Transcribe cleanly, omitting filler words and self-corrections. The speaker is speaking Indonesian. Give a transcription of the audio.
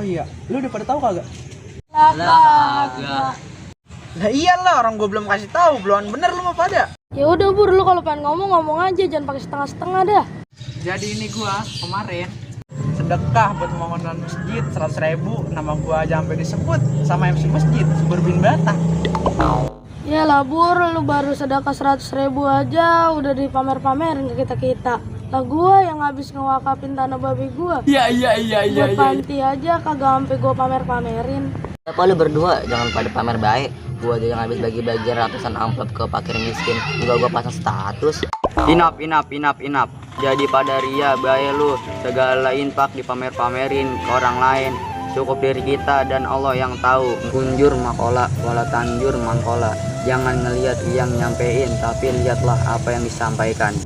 iya, lu udah pada tahu kagak? Lah, Nah iyalah, orang gue belum kasih tahu, belum bener lu mau pada. Ya udah Bur, lu kalau pengen ngomong aja, jangan pakai setengah-setengah dah. Jadi ini gua kemarin sedekah buat pembangunan masjid 100.000, nama gua aja sampai disebut sama MC masjid Subur bin Batak. Ya lah Bur, lu baru sedekah 100.000 aja udah dipamer-pamerin ke kita-kita. Lah gua yang habis ngewakafin tanah babi gua. Iya. Buat panti aja kagak sampai gua pamer-pamerin. apa lu berdua jangan pada pamer baik. Gua aja yang habis bagi-bagi ratusan amplop ke fakir miskin, juga gua pasang status. Inap. Jadi pada ria bahaya lu, segala infak dipamer-pamerin ke orang lain. Cukup diri kita dan Allah yang tahu. Kunjur makola, wala tanjur mangkola. Jangan ngelihat yang nyampein, tapi lihatlah apa yang disampaikan.